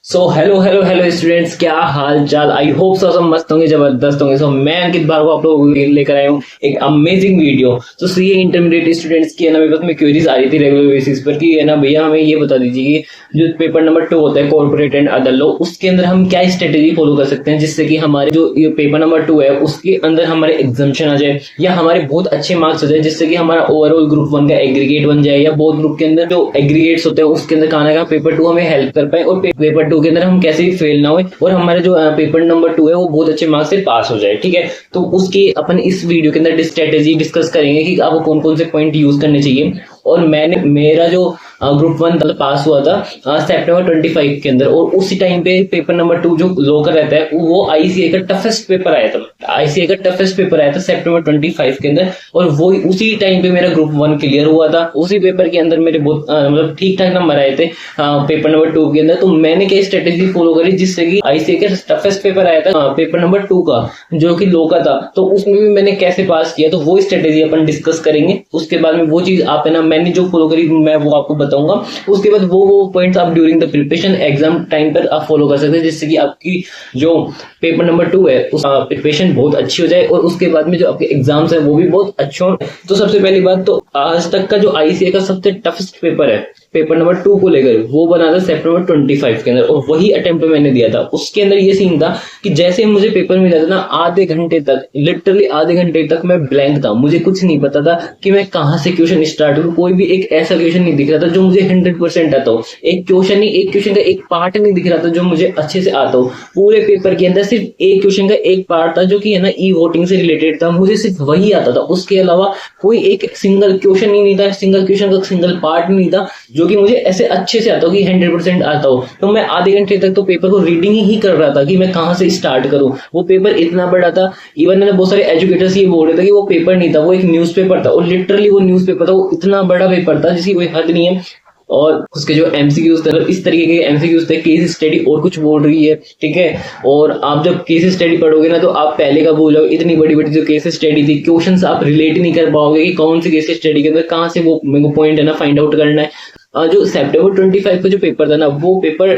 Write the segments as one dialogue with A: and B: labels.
A: So hello hello hello students, क्या हाल चाल। I hope सब मस्त होंगे, जबरदस्त होंगे। सो मैं अंकित भार्गव आप लोगों को लेकर आया हूँ एक अमेजिंग वीडियो। तो सीए इंटरमीडिएट स्टूडेंट्स की है ना, मेरे पास में क्वेरीज आ रही थी रेगुलर बेसिस पर कि है ना भैया हमें ये बता दीजिए कि जो पेपर नंबर 2 होता है कॉर्पोरेट एंड अदर लॉ, उसके अंदर हम क्या स्ट्रेटेजी फॉलो कर सकते हैं जिससे कि हमारे जो ये पेपर नंबर 2 है उसके अंदर हमारे एग्जाम्शन आ जाए या हमारे बहुत अच्छे मार्क्स आ जाए, जिससे कि हमारा ओवरऑल ग्रुप 1 का एग्रीगेट बन जाए, या बोथ ग्रुप के अंदर जो एग्रीगेट्स होते हैं उसके अंदर कहा ना पेपर 2 हमें हेल्प कर पाए, और पेपर 2 के अंदर हम कैसे फेल ना हो और हमारे जो पेपर नंबर 2 है वो बहुत अच्छे मार्क्स से पास हो जाए। ठीक है, तो उसकी अपन इस वीडियो के अंदर स्ट्रेटेजी डिस्कस करेंगे कि आपको कौन कौन से पॉइंट यूज करने चाहिए। और मैंने मेरा जो ग्रुप 1 पास हुआ था सितंबर 25 के अंदर, और उसी टाइम पे पेपर नंबर 2 जो लो का रहता है वो आईसीए का टफेस्ट पेपर आया था। आईसीए का टफेस्ट पेपर आया था सितंबर 25 के अंदर, और वो उसी टाइम पे मेरा ग्रुप 1 क्लियर हुआ था। उसी पेपर के अंदर मेरे बहुत मतलब ठीक ठाक नंबर आए थे पेपर नंबर 2 के अंदर। तो मैंने क्या स्ट्रेटेजी फॉलो करी जिससे कि आईसीए का टफेस्ट पेपर आया था पेपर नंबर 2 का जो कि लो का था, तो उसमें भी मैंने कैसे पास किया, तो वो स्ट्रेटेजी अपन डिस्कस करेंगे। उसके बाद में वो चीज आप है ना मैंने जो फॉलो करी मैं वो आपको बताऊंगा। उसके बाद वो पॉइंट्स आप during the preparation exam time पर आप फॉलो कर सकते हैं, जिससे कि आपकी जो पेपर नंबर 2 है उस प्रिपरेशन बहुत अच्छी हो जाए और उसके बाद में जो आपके एग्जाम्स है वो भी बहुत अच्छे हो। तो सबसे पहली बात तो आज तक का जो आईसीए का सबसे टफेस्ट पेपर है पेपर नंबर 2 को लेकर वो बना था सितंबर 25 के अंदर, और वही अटेम्प्ट मैंने दिया था। उसके अंदर ये सीन था कि जैसे मुझे पेपर मिला था ना, आधे घंटे तक, लिटरली आधे घंटे तक मैं ब्लैंक था। मुझे कुछ नहीं पता था कि मैं कहाँ से क्वेश्चन स्टार्ट करूँ। कोई भी एक ऐसा क्वेश्चन नहीं दिख रहा था जो मुझे 100% आता हो। एक क्वेश्चन नहीं, एक क्वेश्चन का एक पार्ट नहीं दिख रहा था जो मुझे अच्छे से आता हो। पूरे पेपर के अंदर सिर्फ एक क्वेश्चन का एक पार्ट था जो कि है ना ई वोटिंग से रिलेटेड था, मुझे सिर्फ वही आता था। उसके अलावा कोई एक सिंगल क्वेश्चन ही नहीं था, सिंगल क्वेश्चन का सिंगल पार्ट नहीं था जो कि मुझे ऐसे अच्छे से आता हो कि 100% आता हो। तो मैं आधे घंटे तक तो पेपर को रीडिंग ही कर रहा था कि मैं कहाँ से स्टार्ट करूं। वो पेपर इतना बड़ा था, इवन मैंने बहुत सारे एजुकेटर्स ये बोल रहे थे कि वो पेपर नहीं था, वो एक न्यूज़पेपर था, और लिटरली वो न्यूज़पेपर था। वो इतना बड़ा पेपर था जिसकी कोई हद नहीं है। और उसके जो एमसीक्यूज थे इस तरीके के एमसीक्यूज थे, केस स्टडी और कुछ बोल रही है। ठीक है, और आप जब केस स्टडी पढ़ोगे ना तो आप पहले का भूल जाओगे। इतनी बड़ी बड़ी जो केस स्टडी थी, क्वेश्चंस आप रिलेट नहीं कर पाओगे कि कौन सी केस स्टडी के अंदर कहाँ से वो मेरे को पॉइंट है ना फाइंड आउट करना है। जो सितंबर 25 का जो पेपर था ना, वो पेपर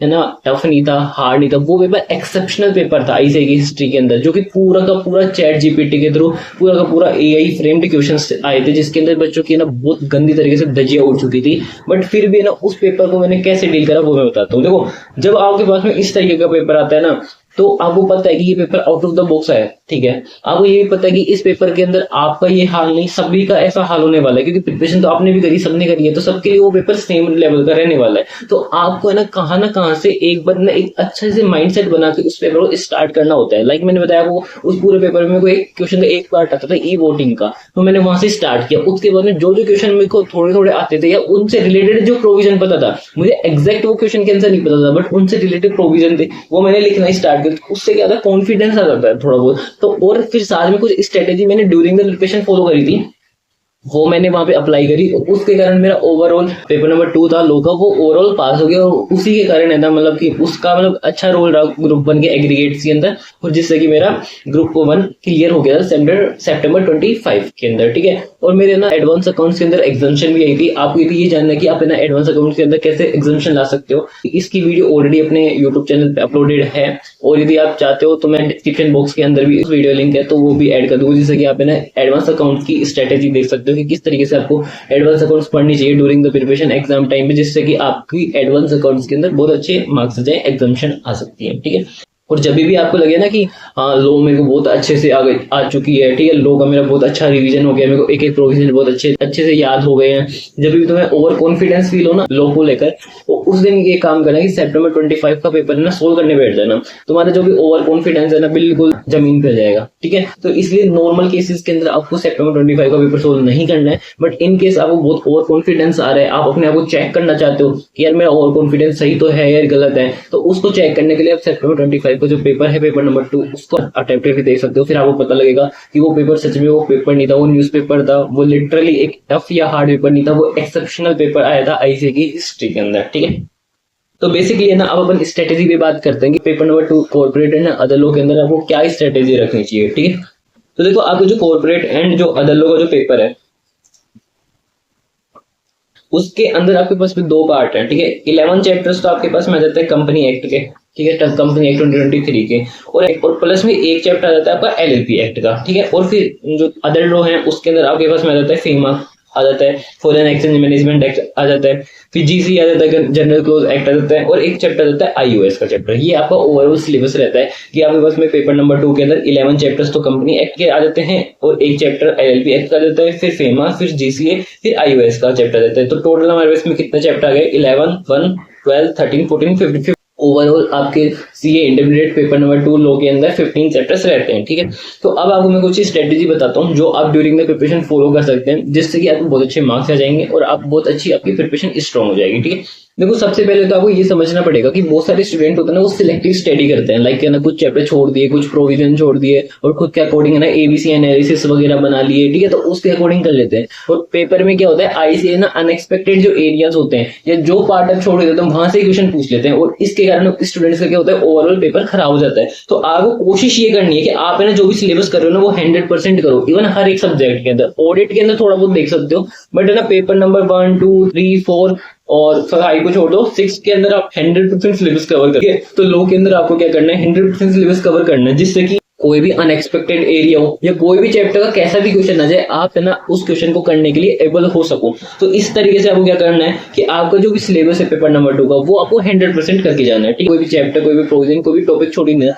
A: है ना टफ नहीं था, हार्ड नहीं था। वो पेपर एक्सेप्शनल पेपर था आईसीए की हिस्ट्री के अंदर, जो कि पूरा का पूरा चैट जीपीटी के थ्रू पूरा का पूरा एआई फ्रेम्ड क्वेश्चंस आए थे, जिसके अंदर बच्चों की ना बहुत गंदी तरीके से धज्जियां उड़ चुकी थी। बट फिर भी ना उस पेपर को मैंने कैसे डील करा वो मैं बताता हूँ। देखो, जब आपके पास में इस तरीके का पेपर आता है ना, तो आपको पता है कि ये paper out of the box है। ठीक है, आपको ये भी पता है कि इस पेपर के अंदर आपका ये हाल नहीं, सभी का ऐसा हाल होने वाला है, क्योंकि प्रिपरेशन तो आपने भी करी, सबने करी है, तो सबके लिए वो पेपर सेम लेवल का रहने वाला है। तो आपको है ना कहाँ से एक बार ना एक अच्छे से माइंडसेट बना के उस पेपर को स्टार्ट करना होता है। लाइक मैंने बताया वो उस पूरे पेपर में कोई एक क्वेश्चन का एक पार्ट आता था ई वोटिंग का, तो मैंने वहां से स्टार्ट किया। उसके बाद में जो जो क्वेश्चन मेरे को थोड़े थोड़े आते थे या उनसे रिलेटेड जो प्रोविजन पता था, मुझे एग्जैक्ट वो क्वेश्चन के आंसर नहीं पता था बट उनसे रिलेटेड प्रोविजन थे, वो मैंने लिखना स्टार्ट किया। उससे क्या था, कॉन्फिडेंस आ जाता है थोड़ा बहुत। तो और फिर साथ में कुछ स्ट्रेटेजी मैंने ड्यूरिंग द प्रिपरेशन फॉलो करी थी, वो मैंने वहां पे अप्लाई करी। उसके कारण मेरा ओवरऑल पेपर नंबर 2 था लो का, वो ओवरऑल पास हो गया। और उसी के कारण है ना मतलब कि उसका मतलब अच्छा रोल रहा ग्रुप 1 के एग्रीगेट्स के अंदर, और जिससे कि मेरा ग्रुप 1 क्लियर हो गया था सितंबर 25 के अंदर। ठीक है, और मेरे ना एडवांस अकाउंट्स के अंदर एग्जाम्शन भी आई थी। आपको ये जानना है कि आप ना एडवांस अकाउंट के अंदर कैसे एग्जाम्शन ला सकते हो, इसकी वीडियो ऑलरेडी अपने यूट्यूब चैनल पे अपलोडेड है, और यदि आप चाहते हो तो मैं डिस्क्रिप्शन बॉक्स के अंदर भी वीडियो लिंक है तो वो भी ऐड कर दूंगा, जिससे कि आप ना एडवांस अकाउंट की स्ट्रेटेजी देख सकते हो कि किस तरीके से आपको एडवांस अकाउंट्स पढ़नी चाहिए during the preparation exam time में, जिससे कि आपकी एडवांस अकाउंट्स के अंदर बहुत अच्छे मार्क्स आ जाए, एग्जाम्शन आ सकती है। ठीक है, और जब भी आपको लगे ना कि हाँ लो मेरे को बहुत अच्छे से आ चुकी है, ठीक है, लो का मेरा बहुत अच्छा रिवीजन हो गया, मेरे को एक एक प्रोविजन बहुत अच्छे से याद हो गए हैं, जब भी तुम्हें ओवर कॉन्फिडेंस फील हो ना लो को लेकर, तो उस दिन ये काम करना कि सितंबर 25 का पेपर है ना सोल्व करने बैठ जाना। तुम्हारा जो भी ओवर कॉन्फिडेंस है ना बिल्कुल जमीन पे जाएगा। ठीक है, तो इसलिए नॉर्मल केसेस के अंदर आपको सितंबर 25 का पेपर सोल्व नहीं करना है। बट इन केस आपको बहुत ओवर कॉन्फिडेंस आ रहा है, आप अपने आप को चेक करना चाहते हो कि यार मेरा ओवर कॉन्फिडेंस सही तो है या गलत है, तो उसको चेक करने के लिए आप सितंबर 25 का जो पेपर है पेपर नंबर 2 उसको अटेम्प्ट करके देख सकते हो। फिर आपको पता लगेगा कि वो पेपर सच में वो पेपर नहीं था, वो न्यूज़पेपर था, वो लिटरली एक टफ या हार्ड पेपर नहीं था, वो एक्सेप्शनल पेपर आया था आईसीए की हिस्ट्री के अंदर। ठीक है, तो बेसिकली है ना अब अपन स्ट्रेटेजी पे बात करते हैं कि paper number 2 corporate and other law के अंदर आपको क्या स्ट्रेटेजी रखनी चाहिए। ठीक है, तो देखो आपको जो कॉर्पोरेट एंड जो अदर लॉ का जो पेपर है उसके अंदर आपके पास में 2 पार्ट है, ठीक है। 11 चैप्टर्स तो आपके पास में आ जाता है कंपनी एक्ट के, ठीक है, कंपनी एक्ट 2023 के, और प्लस में एक चैप्टर आ जाता है आपका एलएलपी एक्ट का, ठीक है। और फिर जो अदर लॉ है उसके अंदर आपके पास में आ जाता है फीमा आ जाता है, फॉरेन एक्सचेंज मैनेजमेंट एक्ट आ जाता है, फिर जीसी आ जाता है, जनरल क्लोज एक्ट आ जाता है, और एक चैप्टर आ जाता है आईओएस का चैप्टर। ये आपका ओवरऑल सिलेबस रहता है कि आपके पास में पेपर नंबर 2 के अंदर 11 चैप्टर्स तो कंपनी एक्ट के आ जाते हैं, और एक चैप्टर एलएलपी एक्ट का आ जाता है, फिर फेमा, फिर जीसीए, फिर आईओएस का चैप्टर आ जाता है। तो टोटल हमारे पास में कितने चैप्टर आ गए? 11, 1, 12, 13, 14, 15। ओवरऑल आपके CA intermediate paper number 2 law के अंदर 15 चैप्टर्स रहते हैं, ठीक है। तो अब आपको मैं कुछ स्ट्रेटेजी बताता हूँ जो आप ड्यूरिंग द प्रिपरेशन फॉलो कर सकते हैं, जिससे कि आपको बहुत अच्छे मार्क्स आ जाएंगे और आप बहुत अच्छी आपकी प्रिपरेशन स्ट्रांग हो जाएगी, ठीक है। देखो, सबसे पहले तो आपको ये समझना पड़ेगा कि बहुत सारे स्टूडेंट होते हैं ना, वो सिलेक्टिव स्टडी करते हैं, लाइक ना कुछ चैप्टर छोड़ दिए, कुछ प्रोविजन छोड़ दिए, और खुद के अकॉर्डिंग है ना एबीसी एनालिसिस वगैरह बना लिए, ठीक है, तो उसके अकॉर्डिंग कर लेते हैं। और पेपर में क्या होता है, आईसीए ना अनएक्सपेक्टेड जो एरियाज होते हैं या जो पार्ट आप छोड़ देते हैं वहां से क्वेश्चन पूछ लेते हैं, और इसके कारण स्टूडेंट्स का क्या होता है, ओवरऑल पेपर खराब हो जाता है। तो आपको कोशिश ये करनी है कि आप है ना जो भी सिलेबस कर रहे हो ना वो 100% करो, इवन हर एक सब्जेक्ट के अंदर। ऑडिट के अंदर थोड़ा बहुत देख सकते हो, बट है ना पेपर नंबर 1, 2, 3, 4 और 5 को छोड़ दो, 6 के अंदर आप 100% सिलेबस कवर करिए। तो लॉ के अंदर आपको क्या करना है, 100% सिलेबस कवर करना है, जिससे कि कोई भी अनएक्सपेक्टेड एरिया हो या कोई भी चैप्टर का कैसा भी क्वेश्चन आ जाए, आप है ना उस क्वेश्चन को करने के लिए एबल हो सको। तो इस तरीके से आपको क्या करना है कि आपका जो भी सिलेबस है पेपर नंबर 2 का, वो आपको 100% करके जाना है, ठीक। कोई भी चैप्टर, कोई भी प्रोविजन, कोई भी टॉपिक छोड़ नहीं,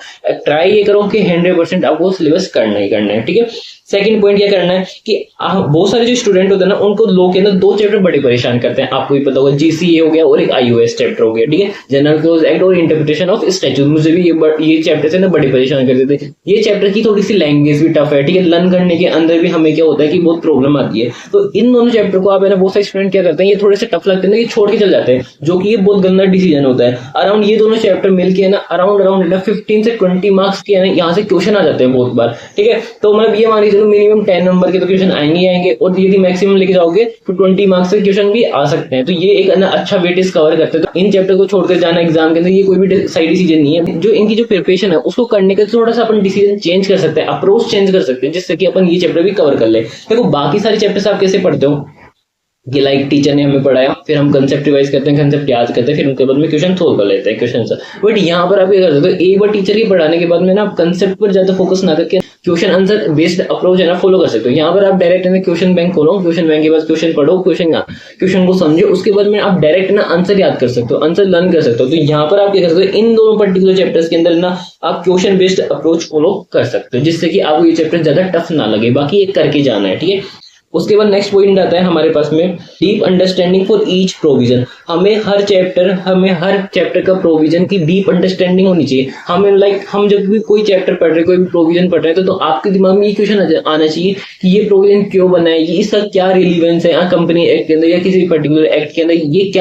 A: ट्राई ये करो कि 100% आपको सिलेबस करना ही करना है, ठीक है। सेकंड पॉइंट क्या करना है कि बहुत सारे जो स्टूडेंट होते हैं ना, उनको लॉ के अंदर 2 चैप्टर बड़े परेशान करते हैं। आपको भी पता होगा, जीसीए हो गया और एक आईओएस चैप्टर हो गया, ठीक है, जनरल क्लोज एक्ट और इंटरप्रिटेशन ऑफ स्टैट्यूट। मुझे भी ये चैप्टर से ना बड़े परेशान करते थे। ये चैप्टर की थोड़ी सी लैंग्वेज भी टफ है, ठीक है, लर्न करने के अंदर भी हमें क्या होता है कि बहुत प्रॉब्लम आती है। तो इन दोनों चैप्टर को आप है ना, बहुत सारे स्टूडेंट क्या करते हैं, ये थोड़े से टफ लगते हैं, ये छोड़ के चल जाते हैं, जो कि ये बहुत गंदा डिसीजन होता है। अराउंड ये दोनों चैप्टर मिलके है ना अराउंड 15 से 20 मार्क्स के यहाँ से क्वेश्चन आ जाते हैं बहुत बार, ठीक है। तो मतलब ये मान लीजिए मिनिमम 10 नंबर के तो क्वेश्चन आएंगे, और यदि मैक्सिमम लेके जाओगे तो 20 मार्क्स के क्वेश्चन भी आ सकते हैं। तो ये एक ना अच्छा वेटेज कवर करते हैं। तो इन चैप्टर को छोड़कर जाना एग्जाम के अंदर ये कोई भी सही डिसीजन नहीं है। जो इनकी जो प्रिपरेशन है उसको करने का थोड़ा सा अपन डिसीजन चेंज कर सकते हैं, अप्रोच चेंज कर सकते हैं, जिससे कि अपन ये चैप्टर भी कवर कर ले। देखो, बाकी सारे चैप्टर्स आप कैसे पढ़ते हो कि लाइक टीचर ने हमें पढ़ाया, फिर हम कंसेप्ट रिवाइज करते हैं, कंसेप्ट याद करते हैं, फिर उनके बाद में क्वेश्चन सोल्व कर लेते हैं क्वेश्चन। बट यहाँ पर आप ये कर सकते हो, एक बार टीचर ही पढ़ाने के बाद में ना आप कंसेप्ट पर ज्यादा फोकस ना करके क्वेश्चन आंसर बेस्ड अप्रोच है ना फॉलो कर सकते हो। यहाँ पर आप डायरेक्ट क्वेश्चन बैंक खोलो, क्वेश्चन बैंक के बाद क्वेश्चन पढ़ो, क्वेश्चन को समझो, उसके बाद में आप डायरेक्ट ना आंसर याद कर सकते हो, आंसर लर्न कर सकते हो। तो यहाँ पर आप क्या कर सकते हो, इन दोनों पर्टिकुलर चैप्टर्स के अंदर ना आप क्वेश्चन बेस्ड अप्रोच फॉलो कर सकते हो, जिससे कि आपको ये चैप्टर ज्यादा टफ ना लगे। बाकी ये करके जाना है, ठीक है। उसके बाद नेक्स्ट पॉइंट आता है हमारे पास में deep understanding for each provision. हमें हर चैप्टर का प्रोविजन की डीप अंडरस्टैंडिंग होनी चाहिए। हम जब भी कोई चैप्टर पढ़ रहे, कोई भी प्रोविजन पढ़ रहे हैं, तो आपके दिमाग में ये क्वेश्चन आना चाहिए कि ये प्रोविजन क्यों बना है, इसका क्या रिलीवेंस है कंपनी एक्ट के अंदर या किसी पर्टिकुलर एक्ट के अंदर, ये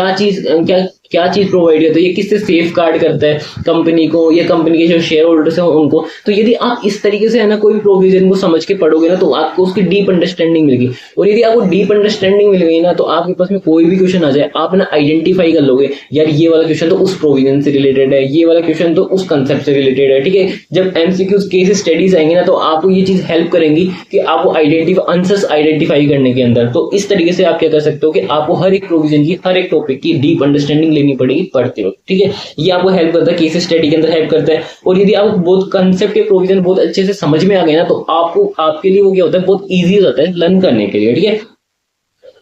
A: क्या चीज प्रोवाइड करता है, ये किससे सेफ गार्ड करता है कंपनी को या कंपनी के जो शेयर होल्डर्स हैं उनको। तो यदि आप इस तरीके से है ना कोई प्रोविजन को समझ के पढ़ोगे ना, तो आपको उसकी डीप अंडरस्टैंडिंग मिलेगी। और यदि आपको डीप अंडरस्टैंडिंग मिल गई ना, तो आपके पास में कोई भी क्वेश्चन आ जाए, आप ना आइडेंटिफाई कर लोगे, यार ये वाला क्वेश्चन तो उस प्रोविजन से रिलेटेड है, ये वाला क्वेश्चन तो उस कंसेप्ट से रिलेटेड है, ठीक है। जब एमसीक्यूज केस स्टडीज आएंगे ना, तो आपको ये चीज हेल्प करेंगी कि आपको आंसर्स आइडेंटिफाई करने के अंदर। तो इस तरीके से आप क्या कर सकते हो कि आपको हर एक प्रोविजन की, हर एक टॉपिक की डीप अंडरस्टैंडिंग लेनी पड़ेगी पढ़ते हो, ठीक है। ये आपको हेल्प करता है, केस स्टडी के अंदर हेल्प करता है। और यदि आपको बहुत कंसेप्ट के प्रोविजन बहुत अच्छे से समझ में आ गए ना, तो आपके लिए वो क्या होता है, बहुत ईजी हो जाता है लर्न करने के लिए, ठीक है।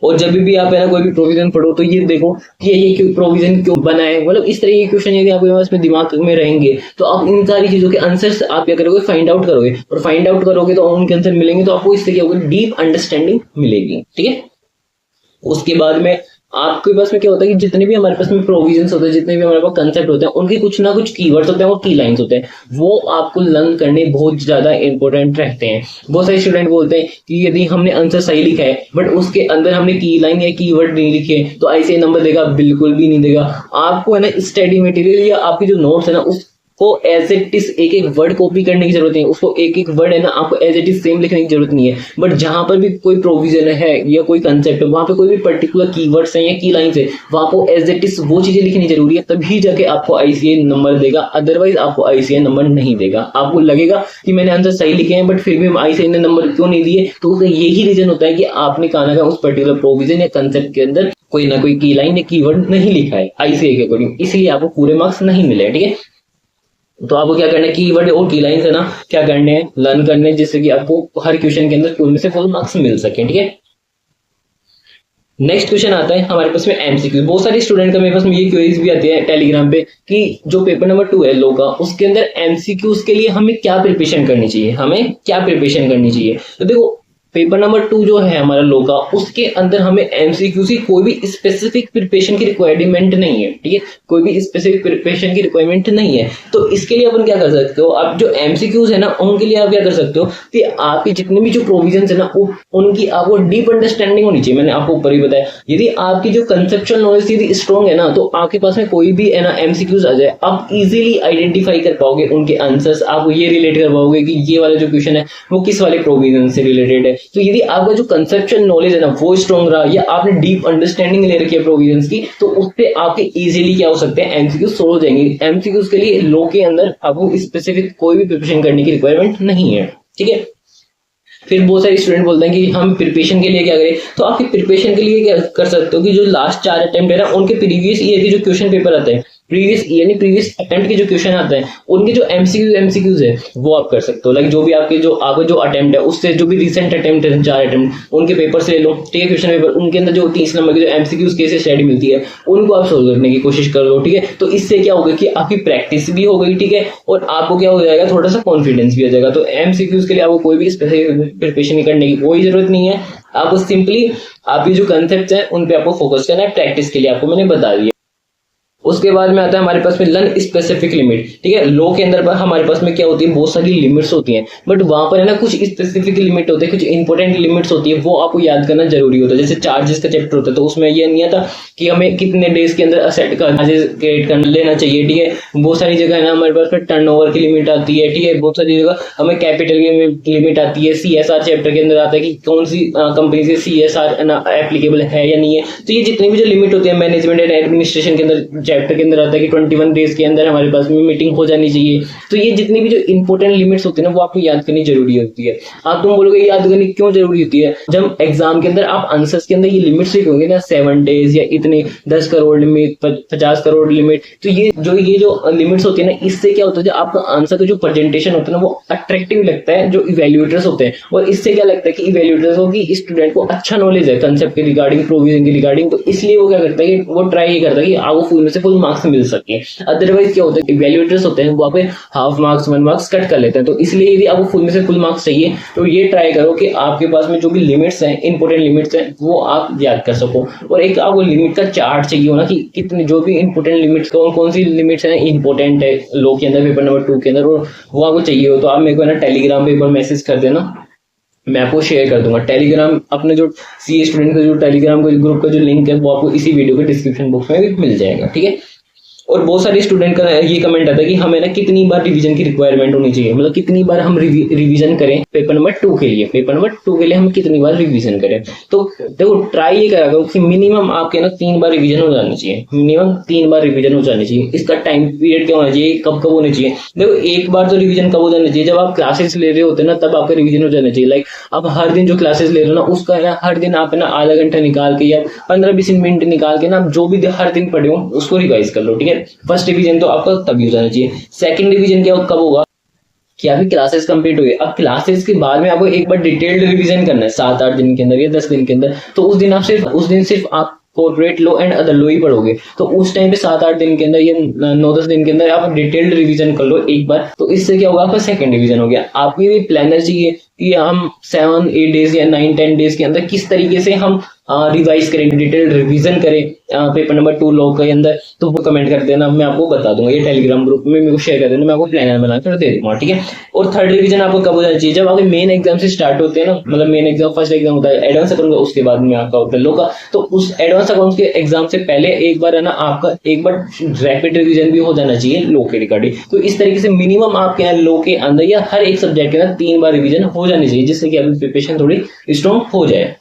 A: और जब भी आप है ना कोई भी प्रोविजन पढ़ो, तो ये देखो कि ये प्रोविजन क्यों बना है, मतलब इस तरह के क्वेश्चन यदि आपके पास में दिमाग में रहेंगे, तो आप इन सारी चीजों के आंसर्स आप क्या करोगे, फाइंड आउट करोगे, और फाइंड आउट करोगे तो उनके आंसर मिलेंगे, तो आपको इससे क्या होगा, डीप अंडरस्टैंडिंग मिलेगी, ठीक है। उसके बाद में आपके पास में क्या होता है कि जितने भी हमारे पास में प्रोविजंस होते हैं, जितने भी हमारे पास कंसेप्ट होते हैं, उनके कुछ ना कुछ कीवर्ड्स होते हैं और की लाइंस होते हैं, वो आपको लर्न करने बहुत ज्यादा इंपॉर्टेंट रहते हैं। बहुत सारे स्टूडेंट बोलते हैं कि यदि हमने आंसर सही लिखा है बट उसके अंदर हमने की लाइन या कीवर्ड नहीं लिखे, तो ऐसे नंबर देगा, बिल्कुल भी नहीं देगा। आपको है ना स्टडी मटेरियल या आपके जो नोट्स है ना, को एज इट इज एक एक वर्ड कॉपी करने की जरूरत नहीं है, उसको एक एक वर्ड है ना आपको एज इट इज सेम लिखने की जरूरत नहीं है। बट जहां पर भी कोई प्रोविजन है या कोई कंसेप्ट है, वहां पे कोई भी पर्टिकुलर कीवर्ड्स है या की लाइंस है, वहां को एज इट इज वो चीजें लिखनी जरूरी है, तभी जाके आपको आईसीआई नंबर देगा। अदरवाइज आपको आईसीआई नंबर नहीं देगा। आपको लगेगा कि मैंने आंसर सही लिखे हैं बट फिर भी आईसीआई ने नंबर क्यों नहीं दिए, तो यही रीजन होता है कि आपने कहा ना उस पर्टिकुलर प्रोविजन या कंसेप्ट के अंदर कोई ना कोई की लाइन या कीवर्ड नहीं लिखा है आईसीआई के अकॉर्डिंग, इसलिए आपको पूरे मार्क्स नहीं मिले। ठीक है, तो आपको क्या करना है, कीवर्ड और की लाइन है ना क्या करने हैं, लर्न करने हैं, जिससे कि आपको हर क्वेश्चन के अंदर फुल में से फुल मार्क्स मिल सके। ठीक है, नेक्स्ट क्वेश्चन आता है हमारे पास में एमसीक्यू। बहुत सारे स्टूडेंट का मेरे पास में ये क्वेरीज भी आती है टेलीग्राम पे कि जो पेपर नंबर 2 है लो का, उसके अंदर एमसीक्यूज के लिए हमें क्या प्रिपरेशन करनी चाहिए, हमें क्या प्रिपरेशन करनी चाहिए। तो देखो पेपर नंबर 2 जो है हमारा लो का, उसके अंदर हमें एमसीक्यू की कोई भी स्पेसिफिक प्रिपरेशन की रिक्वायरमेंट नहीं है। ठीक है, कोई भी स्पेसिफिक प्रिपरेशन की रिक्वायरमेंट नहीं है। तो इसके लिए अपन क्या कर सकते हो, आप जो एमसीक्यूज है ना उनके लिए आप क्या कर सकते हो कि आपके जितने भी जो प्रोविजन है ना उनकी आपको डीप अंडरस्टैंडिंग होनी चाहिए। मैंने आपको ऊपर ही बताया, यदि आपकी जो कंसेप्चुअल नॉलेज यदि स्ट्रॉन्ग है ना, तो आपके पास में कोई भी है ना एमसीक्यूज आ जाए, आप इजीली आइडेंटिफाई कर पाओगे उनके आंसर्स, आप ये रिलेट कर पाओगे कि ये वाला जो क्वेश्चन है वो किस वाले प्रोविजन से रिलेटेड है। तो यदि आपका जो कंसेप्चुअल नॉलेज है ना वो स्ट्रॉन्ग रहा, या आपने डीप अंडरस्टैंडिंग ले रखी है प्रोविजंस की, तो उससे आपके इजीली क्या हो सकते हैं, एमसीक्यू सोल्व हो जाएंगे। एमसीक्यूज के लिए लो के अंदर आपको स्पेसिफिक कोई भी प्रिपरेशन करने की रिक्वायरमेंट नहीं है। ठीक है, फिर बहुत सारे स्टूडेंट बोलते हैं कि हम प्रिपरेशन के लिए क्या करें, तो आपकी प्रिपरेशन के लिए क्या कर सकते हो कि जो लास्ट 4 अटेम्प्ट है ना उनके प्रीवियस ईयर के जो क्वेश्चन पेपर आते हैं, प्रीवियस अटेम्प्ट के जो क्वेश्चन आते हैं उनके जो एमसीक्यूज है वो आप कर सकते हो। लाइक जो भी आपके जो अटेम्प्ट है उससे जो भी रिसेंट अटेम्प्ट है 4 अटेम्प्ट, उनके पेपर से ले लो। ठीक है, क्वेश्चन पेपर उनके अंदर जो 30 नंबर के जो एमसीक्यूज केस स्टडी मिलती है उनको आप सोल्व करने की कोशिश कर लो। ठीक है, तो इससे क्या होगा कि आपकी प्रैक्टिस भी हो गई। ठीक है, और आपको क्या हो जाएगा, थोड़ा सा कॉन्फिडेंस भी आ जाएगा। तो एमसीक्यूज के लिए आपको कोई भी स्पेसिफिक प्रिपरेशन करने की कोई जरूरत नहीं है। आपको सिंपली आपकी जो कंसेप्ट है उन पे आपको फोकस करना है। प्रैक्टिस के लिए आपको मैंने बता दिया। उसके बाद में आता है हमारे पास में लर्न स्पेसिफिक लिमिट। ठीक है, लो के अंदर हमारे पास में क्या होती है, बहुत सारी लिमिट्स होती हैं, बट वहां पर है ना कुछ स्पेसिफिक लिमिट होते हैं, कुछ इंपॉर्टेंट लिमिट्स होती है, वो आपको याद करना जरूरी होता है। जैसे चार्जेस का चैप्टर होता है, तो उसमें ये नहीं आता कि हमें कितने डेज के अंदर असेट का चार्जेस क्रिएट कर लेना चाहिए। ठीक है, बहुत सारी जगह है ना हमारे पास में टर्नओवर की लिमिट आती है। ठीक है, बहुत सारी जगह हमें कैपिटल की लिमिट आती है। सीएसआर चैप्टर के अंदर आता है कि कौन सी कंपनी से सीएसआर एप्लीकेबल है या नहीं है। तो ये जितनी भी जो लिमिट होती है मैनेजमेंट एंड एडमिनिस्ट्रेशन के अंदर चैप्टर के अंदर आता है कि 21 डेज के अंदर हमारे पास में मीटिंग हो जानी चाहिए। तो ये जितनी भी जो इंपॉर्टेंट लिमिट्स होती है ना वो आपको याद करनी जरूरी होती है। आप तुम बोलोगे याद करनी क्यों जरूरी होती है, जब एग्जाम के अंदर आप आंसर्स के अंदर ये लिमिट्स लिखोगे ना 7 डेज या इतने 10 करोड़ लिमिट 50 करोड़ लिमिट, तो ये जो लिमिट्स होती है ना, इससे क्या होता है, आपका आंसर का जो प्रेजेंटेशन होता है ना वो अट्रैक्टिव लगता है जो इवैल्यूएटर्स होते हैं। और इससे क्या लगता है कि इवैल्यूएटर्स को कि स्टूडेंट को अच्छा नॉलेज है कंसेप्ट के रिगार्डिंग, प्रोविजन के रिगार्डिंग, तो इसलिए वो क्या करता है कि वो ट्राई करता है कि आपको फुल में से फुल मार्क्स मिल सके। अदरवाइज क्या होता है, इवैल्यूएटर्स होते हैं वहां पे हाफ मार्क्स 1 मार्क्स कट कर लेते हैं। तो इसलिए यदि आपको फुल में से फुल मार्क्स चाहिए तो ये ट्राई करो कि आपके पास में जो भी लिमिट्स हैं, इंपॉर्टेंट लिमिट्स हैं, वो आप याद कर सको। और एक आपको लिमिट का चार्ट चाहिए होना कि कितने जो भी इंपॉर्टेंट लिमिट्स कौन सी लिमिट्स हैं इंपॉर्टेंट है लो के अंदर पेपर नंबर 2 के अंदर, और वो आपको चाहिए हो तो आप मेरे को ना टेलीग्राम पे एक बार मैसेज कर देना, मैं आपको शेयर कर दूंगा। टेलीग्राम अपने जो सीए स्टूडेंट का जो टेलीग्राम का ग्रुप का जो लिंक है वो आपको इसी वीडियो के डिस्क्रिप्शन बॉक्स में भी मिल जाएगा। ठीक है, और बहुत सारे स्टूडेंट का ये कमेंट आता है कि हमें ना कितनी बार रिवीजन की रिक्वायरमेंट होनी चाहिए, मतलब कितनी बार हम रिवीजन करें पेपर नंबर 2 के लिए, पेपर नंबर 2 के लिए हम कितनी बार रिवीजन करें। तो देखो ट्राई ये करा करो कि मिनिमम आपके ना 3 बार रिवीजन हो जानी चाहिए, मिनिमम 3 बार रिवीजन हो जानी चाहिए। इसका टाइम पीरियड क्या होना चाहिए, कब कब होनी चाहिए। देखो एक बार तो रिवीजन कब हो जाना चाहिए, जब आप क्लासेस ले रहे होते हैं ना तब आपका रिवीजन हो जाना चाहिए। लाइक आप हर दिन जो क्लासेस ले रहे हो ना उसका ना हर दिन आप ना आधा घंटा निकाल के या 15-20 मिनट निकाल के ना जो भी हर दिन पढ़े हो उसको रिवाइज कर लो। ठीक है, फर्स्ट रिवीजन तो आपका तभी हो जाना चाहिए। सेकंड रिवीजन क्या कब होगा कि आपकी क्लासेस कंप्लीट हो गई, अब क्लासेस के बाद में आपको एक बार डिटेल्ड रिवीजन करना है 7-8 दिन के अंदर या 10 दिन के अंदर। तो उस दिन सिर्फ आप corporate law and other law ही पढ़ोगे। तो उस टाइम पे 7-8 दिन के अंदर या 9-10 दिन के अंदर आप डिटेल्ड रिवीजन कर लो एक बार। तो इससे क्या होगा, आपका सेकंड रिवीजन हो गया। आपको भी प्लानर चाहिए कि हम 7-8 डेज या 9-10 डेज के अंदर किस तरीके से हम रिवाइज करें, डिटेल रिवीजन करें पेपर नंबर 2 लॉ के अंदर, तो वो कमेंट कर देना, मैं आपको बता दूंगा। ये टेलीग्राम ग्रुप में मेरे को शेयर कर देना, मैं आपको प्लानर बनाकर दे दूंगा, ठीक है। और थर्ड रिवीजन आपको कब हो जाना चाहिए? जब आपके मेन एग्जाम से स्टार्ट होते हैं ना, मतलब मेन एग्जाम फर्स्ट एग्जाम होता है एडवांस अकाउंट का, उसके बाद में आपका होता है लॉ का, तो उस एडवांस अकाउंट के एग्जाम से पहले एक बार है ना आपका एक बार रैपिड रिवीजन भी हो जाना चाहिए लॉ के रिगार्डिंग। तो इस तरीके से मिनिमम आपके यहाँ लॉ के अंदर या हर एक सब्जेक्ट के अंदर 3 बार रिवीजन हो जानी चाहिए, जिससे कि आपकी प्रिपरेशन थोड़ी स्ट्रॉन्ग हो जाए।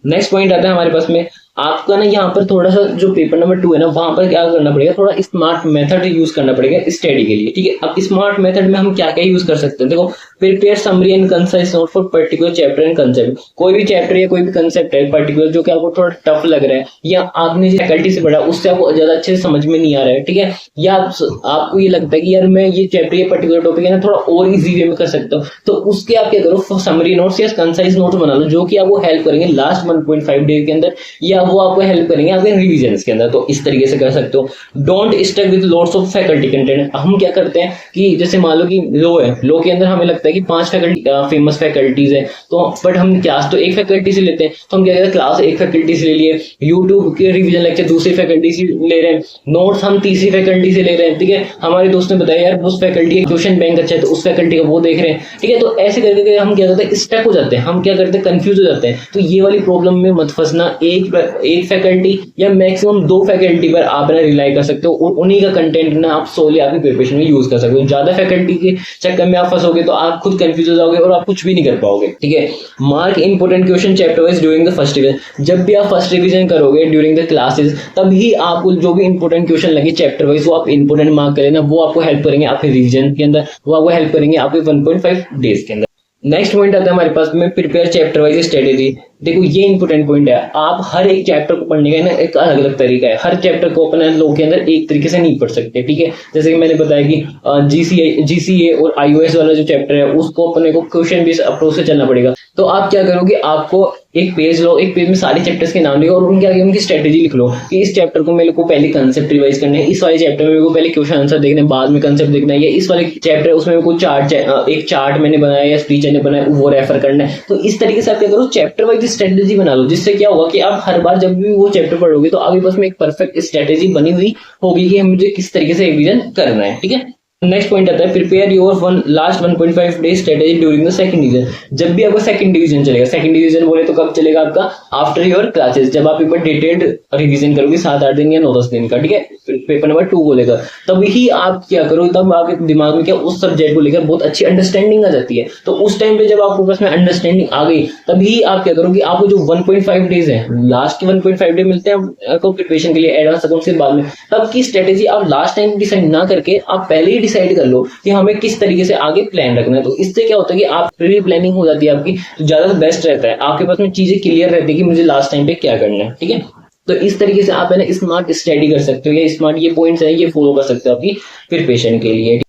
A: नेक्स्ट पॉइंट आता है हमारे पास में, आपका ना यहाँ पर थोड़ा सा जो पेपर नंबर 2 है ना, वहां पर क्या करना पड़ेगा, थोड़ा स्मार्ट मेथड यूज करना पड़ेगा स्टडी के लिए, ठीक है। अब स्मार्ट मेथड में हम क्या क्या यूज कर सकते हैं? देखो, prepare summary and concise note for particular chapter and concept. कोई भी चैप्टर या कोई भी कंसेप्ट है पर्टिकुलर जो कि आपको थोड़ा टफ लग रहा है, या आपने जो फैकल्टी से पढ़ा उससे आपको ज्यादा अच्छे से समझ में नहीं आ रहा है, ठीक है, या आपको ये लगता है कि यार मैं ये चैप्टर या पर्टिकुलर टॉपिक है ना थोड़ा और इजी वे में कर सकता हूँ, तो उसके आप क्या करो, समरी नोट्स या कंसाइज नोट बना लो, जो कि आपको हेल्प करेंगे लास्ट 1.5 डे के अंदर, या वो आपको हेल्प करेंगे आपके रिवीजन के अंदर। तो इस तरीके से कर सकते हो। Don't stuck with lots of faculty content. हम क्या करते हैं कि जैसे मान लो कि लॉ है, लॉ के अंदर हमें लगता है कि 5 फैकल्टी फेमस फैकल्टीज है, तो बट हम क्लास तो एक फैकल्टी से लेते हैं, तो हम क्या करते हैं, क्लास एक फैकल्टी से ले लिए, यूट्यूब के रिवीजन लेक्चर दूसरी फैकल्टी से ले रहे हैं, नोट्स हम तीसरी फैकल्टी से ले रहे हैं, ठीक है। हमारे दोस्त ने बताया यार उस फैकल्टी का क्वेश्चन बैंक अच्छा है, तो उस फैकल्टी का वो देख रहे हैं, ठीक है। तो ऐसे करके हम क्या करते हैं, स्टक हो जाते हैं, हम क्या करते हैं, कंफ्यूज हो जाते हैं। तो ये वाली प्रॉब्लम में मत फंसना। एक फैकल्टी या मैक्सिमम 2 फैकल्टी पर आप ना रिलाई कर सकते हो, और उन्हीं का कंटेंट ना आप सोली आपकी प्रिपरेशन में यूज कर सकते हो। ज्यादा फैकल्टी के चक्कर में आप फंसोगे तो आप खुद कंफ्यूज हो जाओगे और आप कुछ भी नहीं कर पाओगे, ठीक है। Mark important question chapter wise during the first revision. जब भी आप फर्स्ट रिवीजन करोगे ड्यूरिंग द क्लासेस, तभी आपको जो भी इंपोर्टेंट क्वेश्चन लगे चैप्टर वाइज, वो आप इंपोर्टेंट मार्क करें ना, वो आपको हेल्प करेंगे आपके रिवीजन के अंदर, वो आपको हेल्प करेंगे आपके 1.5 डेज के अंदर। नेक्स्ट पॉइंट आता है हमारे पास में, प्रिपेयर चैप्टर वाइज स्ट्रेटेजी। देखो, ये इंपोर्टेंट पॉइंट है। आप हर एक चैप्टर को पढ़ने का ना एक अलग अलग तरीका है। हर चैप्टर को अपने लॉ के अंदर एक तरीके से नहीं पढ़ सकते, ठीक है। जैसे कि मैंने बताया कि जीसीए और आईओएस वाला जो चैप्टर है उसको अपने को क्वेश्चन बेस्ड अप्रोच से चलना पड़ेगा। तो आप क्या करोगे, आपको एक पेज लो, एक पेज में सारे चैप्टर्स के नाम लिखो और उनके आगे उनकी स्ट्रेटेजी लिख लो कि इस चैप्टर को मेरे को पहले कंसेप्ट रिवाइज करना है, इस वाले चैप्टर में मेरे को पहले क्वेश्चन आंसर देखना है, बाद में कंसेप्ट देखना है, या इस वाले चैप्टर है उसमें मेरे को एक चार्ट मैंने बनाया या टीचर ने बनाया वो रेफर करना है। तो इस तरीके से आप क्या करो, चैप्टर वाइज स्ट्रेटेजी बना लो, जिससे क्या होगा कि आप हर बार जब भी वो चैप्टर पढ़ोगे तो आपके पास में एक परफेक्ट स्ट्रेटेजी बनी हुई होगी कि मुझे किस तरीके से रिवीजन करना है, ठीक है। नेक्स्ट पॉइंट आता है, prepare your last 1.5 day strategy during the second division. जब भी आपका सेकंड डिवीजन चलेगा, सेकंड डिवीजन बोले तो कब चलेगा आपका, आफ्टर योर क्लासेस, जब आप एक बार डिटेल्ड रिवीजन करोगे 7-8 दिन या 9-10 दिन का, ठीक है, पेपर नंबर 2 को लेकर, तभी आप क्या करो, तब आपके दिमाग में क्या उस सब्जेक्ट को लेकर बहुत अच्छी अंडरस्टैंडिंग आ जाती है। तो उस टाइम पे जब आपको पास में अंडरस्टैंडिंग आ गई, तभी आप क्या करोगे, आपको जो 1.5 डेज है, लास्ट के 1.5 डे मिलते हैं आपको प्रिपरेशन के लिए एडवांस अकाउंट के बाद में, तब की स्ट्रेटेजी आप लास्ट टाइम डिसाइड ना करके आप पहले ही डिसाइड कर लो कि हमें किस तरीके से आगे प्लान रखना है। तो इससे क्या होता है कि आप प्री प्लानिंग हो जाती है आपकी, तो ज्यादा बेस्ट रहता है, आपके पास में चीजें क्लियर रहती है कि मुझे लास्ट टाइम पे क्या करना है, ठीक है। तो इस तरीके से आप है ना स्मार्ट स्टडी कर सकते हो, या स्मार्ट ये पॉइंट्स है ये फॉलो कर सकते हो आपकी प्रिपरेशन के लिए।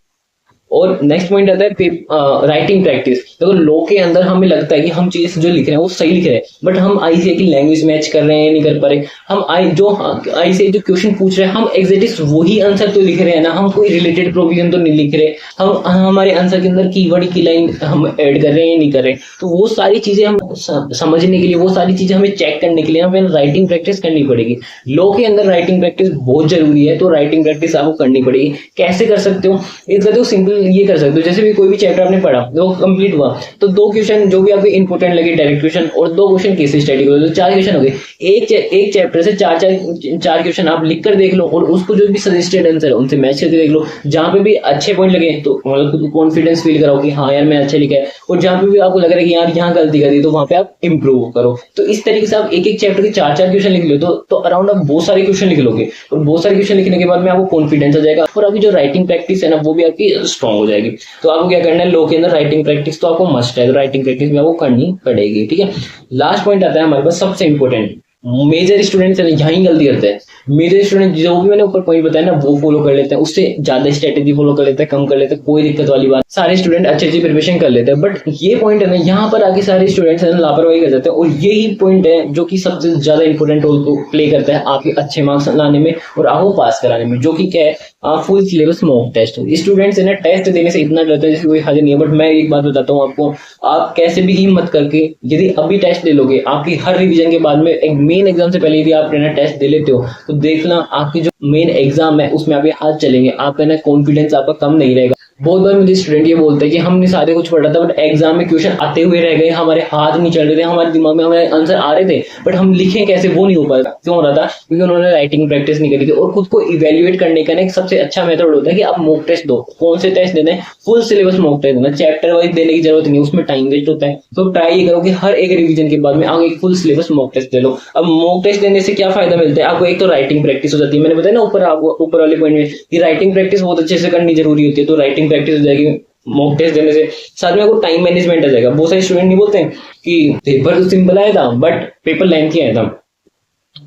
A: और नेक्स्ट पॉइंट आता है राइटिंग प्रैक्टिस। देखो, लॉ के अंदर हमें लगता है कि हम चीजें जो लिख रहे हैं वो सही लिख रहे हैं, बट हम आईसीए की लैंग्वेज मैच कर रहे हैं, नहीं कर पा रहे। हम आईसीए जो क्वेश्चन पूछ रहे हैं, हम एग्जैक्टली वही आंसर तो लिख रहे हैं ना, हम कोई रिलेटेड प्रोविजन तो नहीं लिख रहे, हम हमारे आंसर के अंदर कीवर्ड की लाइन हम ऐड कर रहे हैं या नहीं कर रहे। तो वो सारी चीजें हम समझने के लिए, वो सारी चीजें हमें चेक करने के लिए हमें राइटिंग प्रैक्टिस करनी पड़ेगी। लॉ के अंदर राइटिंग प्रैक्टिस बहुत जरूरी है, तो राइटिंग प्रैक्टिस आपको करनी पड़ेगी। कैसे कर सकते हो, इसका तो सिंपल ये कर सकते हो, जैसे भी कोई भी चैप्टर आपने पढ़ा वो कंप्लीट हुआ, तो 2 क्वेश्चन जो भी आपको इंपोर्टेंट लगे डायरेक्ट क्वेश्चन, और 2 क्वेश्चन केस स्टडी करो, तो 4 क्वेश्चन हो गए। एक चैप्टर से 4 क्वेश्चन आप लिख कर देख लो, और उसको जो भी सजेस्टेड आंसर है उनसे मैच करके देख लो। जहां पे भी अच्छे पॉइंट लगे तो मतलब खुद को कॉन्फिडेंस फील कराओ कि हाँ यार मैं अच्छा लिखा है, और जहां पे भी आपको लग रहा है कि यार यहाँ गलती कर दी, तो वहां पे आप इंप्रूव करो। तो इस तरीके से आप एक चैप्टर के 4 क्वेश्चन लिख लो, तो अराउंड आप बहुत सारे क्वेश्चन लिख लोगे, और बहुत सारे क्वेश्चन लिखने के बाद में आपको कॉन्फिडेंस आ जाएगा, और आपकी जो राइटिंग प्रैक्टिस है ना वो भी आपकी स्ट्रॉन्ग हो जाएगी। तो आपको क्या करना है, लॉ के अंदर राइटिंग प्रैक्टिस तो आपको मस्ट है, तो राइटिंग प्रैक्टिस भी आपको करनी पड़ेगी, ठीक है। लास्ट पॉइंट आता है हमारे पास सबसे इंपॉर्टेंट, मेजर स्टूडेंट्स यहाँ ही गलती करते हैं। मेजर स्टूडेंट जो भी मैंने ऊपर पॉइंट बताया ना वो फॉलो कर लेते हैं, उससे ज्यादा स्ट्रेटेजी फॉलो कर लेते हैं, कम कर लेते हैं, कोई दिक्कत वाली बात, सारे स्टूडेंट अच्छी प्रिपरेशन कर लेते हैं। बट ये पॉइंट है ना, यहाँ पर आगे सारे स्टूडेंट्स लापरवाही कर जाते हैं, और यही पॉइंट है जो कि सबसे ज्यादा इंपॉर्टेंट रोल प्ले करता है आपके अच्छे मार्क्स लाने में और आपको पास कराने में, जो कि क्या है, full syllabus mock test. Students है ना टेस्ट देने से इतना डरते हैं जैसे कोई हद नहीं है, बट मैं एक बात बताता हूँ आपको, आप कैसे भी हिम्मत करके यदि अभी टेस्ट ले लोगे, आपकी हर रिवीजन के बाद में एक मेन एग्जाम से पहले यदि आप है ना टेस्ट दे लेते हो, तो देखना आपकी जो मेन एग्जाम है उसमें आपके हाथ चलेंगे, आपका ना कॉन्फिडेंस आपका कम नहीं रहेगा। बहुत बार मुझे स्टूडेंट ये बोलते हैं कि हमने सारे कुछ पढ़ा था बट एग्जाम में क्वेश्चन आते हुए रह गए, हमारे हाथ नहीं चल रहे थे, हमारे दिमाग में हमारे आंसर आ रहे थे बट हम लिखें कैसे वो नहीं हो पा रहा। क्यों हो रहा था? क्योंकि उन्होंने राइटिंग प्रैक्टिस नहीं करी थी। और खुद को इवेल्युएट करने का ना एक सबसे अच्छा मेथड होता है कि आप मॉक टेस्ट दो। कौन से टेस्ट देना है? फुल सिलेबस मॉक टेस्ट देना, चैप्टर वाइज देने की जरूरत नहीं, उसमें टाइम वेस्ट होता है। तो ट्राई ये करो कि हर एक रिवीजन के बाद में आप एक फुल सिलेबस मॉक टेस्ट दे लो। अब मॉक टेस्ट देने से क्या फायदा मिलता है आपको? एक तो राइटिंग प्रैक्टिस हो जाती है, मैंने बताया ना ऊपर वाले पॉइंट में कि राइटिंग प्रैक्टिस बहुत अच्छे से करनी जरूरी होती है, तो राइटिंग प्रैक्टिस हो जाएगी मॉक टेस्ट देने से। साथ में आपको टाइम मैनेजमेंट आ जाएगा। बहुत सारे स्टूडेंट नहीं बोलते हैं कि पेपर तो सिंपल आया था बट पेपर लेंथी आया था,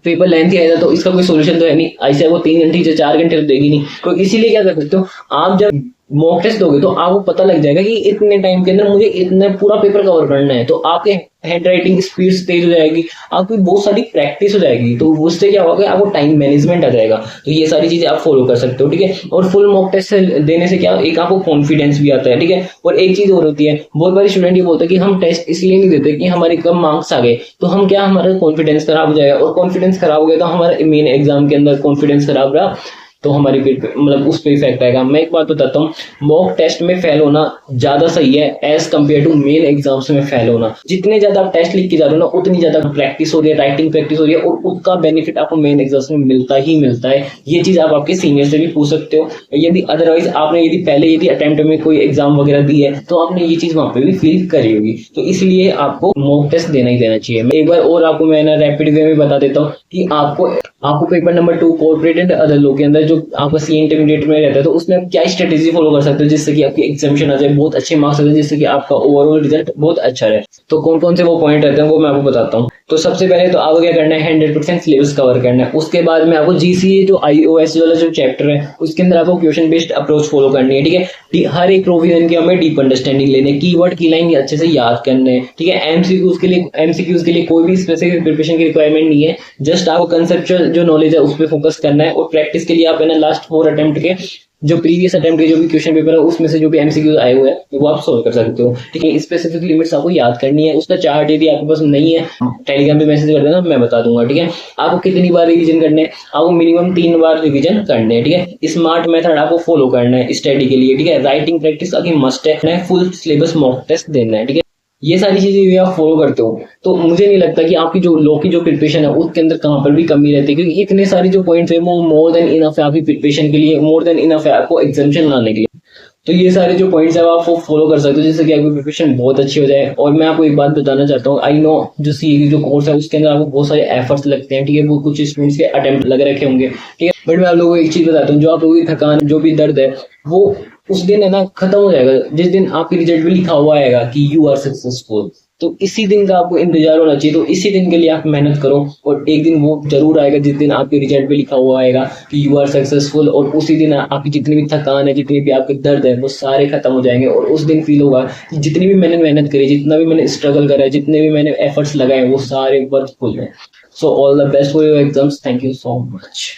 A: पेपर लेंथी आया था तो इसका कोई सोल्यूशन तो है नहीं, ऐसे वो 3 घंटे या 4 घंटे तो देगी नहीं। तो इसीलिए क्या कर सकते हो आप, जब मॉक टेस्ट दोगे तो आपको पता लग जाएगा कि इतने टाइम के अंदर मुझे इतना पूरा पेपर कवर करना है, तो आपके हैंड राइटिंग स्पीड तेज हो जाएगी, आपकी बहुत सारी प्रैक्टिस हो जाएगी, तो उससे क्या होगा आपको टाइम मैनेजमेंट आ जाएगा। तो ये सारी चीजें आप फॉलो कर सकते हो, ठीक है। और फुल मॉक टेस्ट देने से क्या एक आपको कॉन्फिडेंस भी आता है, ठीक है। और एक चीज और होती है, बहुत बार स्टूडेंट ये बोलते हैं कि हम टेस्ट इसलिए नहीं देते कि हमारे कम मार्क्स आ गए, तो हम क्या हमारा कॉन्फिडेंस खराब हो जाएगा, और कॉन्फिडेंस खराब हो गया तो हमारा मेन एग्जाम के अंदर कॉन्फिडेंस खराब रहा तो हमारी मतलब उस पर इफेक्ट आएगा। मैं एक बात बताता हूँ, मॉक टेस्ट में फेल होना ज्यादा सही है as compare to main exams में फेल होना। जितने ज्यादा आप टेस्ट लिख के जा रहे हो ना, उतनी ज्यादा प्रैक्टिस हो रही है, राइटिंग प्रैक्टिस हो रही है, और उसका बेनिफिट आपको मेन एग्जाम्स में मिलता ही मिलता है। ये चीज आप आपके सीनियर से भी पूछ सकते हो। यदि अदरवाइज आपने यदि पहले यदि अटेम्प्ट में कोई एग्जाम वगैरह दी है तो आपने ये चीज वहां पे भी फील करी होगी, तो इसलिए आपको मॉक टेस्ट देना ही देना चाहिए। मैं एक बार और आपको मैं ना रैपिड वे में बता देता हूँ कि आपको paper number 2 corporate and other law के अंदर जो आपका सी इंटरमीडिएट में रहता है, तो उसमें आप क्या स्ट्रेटेजी फॉलो कर सकते हो जिससे कि आपकी एग्जामिनेशन आ जाए, बहुत अच्छे मार्क्स आ जाए, जिससे कि आपका ओवरऑल रिजल्ट बहुत अच्छा रहे। तो कौन कौन से वो पॉइंट रहते हैं वो मैं आपको बताता हूँ। तो सबसे पहले तो आपको क्या करना है, 100% सिलेबस कवर करना है। उसके बाद में आपको जीसीए जो आईओएस वाला जो चैप्टर है उसके अंदर आपको क्वेश्चन बेस्ड अप्रोच फॉलो करनी है, ठीक है। हर एक प्रोविजन की हमें डीप अंडरस्टैंडिंग लेने, कीवर्ड की लाइन अच्छे से याद करने हैं, ठीक है। एमसीक्यूज के लिए कोई भी स्पेसिफिक प्रिपरेशन की रिक्वायरमेंट नहीं है, जस्ट आपको कंसेप्चुअल जो नॉलेज है उस पर फोकस करना है। और प्रैक्टिस के लिए आप है ना लास्ट 4 अटेम्प्ट के जो प्रीवियस अटेम्प्ट के जो भी क्वेश्चन पेपर है उसमें से जो भी एमसीक्यू आए हुए हैं वो आप सोल्व कर सकते हो, ठीक है। स्पेसिफिक लिमिट्स आपको याद करनी है। उसका चार्ट यदि आपके पास नहीं है टेलीग्राम पे मैसेज कर देना, मैं बता दूंगा, ठीक है। आपको कितनी बार रिवीजन करने हैं? आपको मिनिमम 3 बार रिवीजन करने हैं, ठीक है। स्मार्ट मेथड आपको फॉलो करना है स्टडी के लिए, ठीक है। राइटिंग प्रैक्टिस आपकी मस्ट है, फुल सिलेबस मॉक टेस्ट देना है, ठीक है। ये सारी चीजें आप फॉलो करते हो तो मुझे नहीं लगता कि आपकी जो लॉ की जो प्रिपरेशन है उसके अंदर कहाँ पर भी कमी रहती है, क्योंकि इतने सारे जो पॉइंट्स है वो मोर देन इनफ है आपकी प्रिपरेशन के लिए, मोर देन इनफ है आपको एग्जामिनेशन लाने के लिए। तो ये सारे जो पॉइंट्स है आप वो फॉलो कर सकते हो जिससे कि आपकी प्रिपरेशन बहुत अच्छी हो जाए। और मैं आपको एक बात बताना चाहता हूँ, आई नो जो सीईटी जो कोर्स है उसके अंदर आपको बहुत सारे एफर्ट्स लगते हैं, ठीक है। वो कुछ स्टूडेंट्स के अटेम्प्ट लग रखे होंगे, ठीक है। बट मैं आप लोगों को एक चीज बताता हूँ, जो आप लोगों की थकान जो भी दर्द है वो उस दिन है ना खत्म हो जाएगा जिस दिन आपके रिजल्ट में लिखा हुआ आएगा कि यू आर सक्सेसफुल। तो इसी दिन का आपको इंतजार होना चाहिए, तो इसी दिन के लिए आप मेहनत करो और एक दिन वो जरूर आएगा जिस दिन आपके रिजल्ट पे लिखा हुआ आएगा कि यू आर सक्सेसफुल। और उसी दिन आपकी जितनी भी थकान है, जितनी भी आपके दर्द है वो सारे खत्म हो जाएंगे, और उस दिन फील होगा कि जितनी भी मैंने मेहनत करी, जितना भी मैंने स्ट्रगल करा है, जितने भी मैंने एफर्ट्स लगाए वो सारे वर्थफुल हैं। So all the best for your exams. Thank you so much.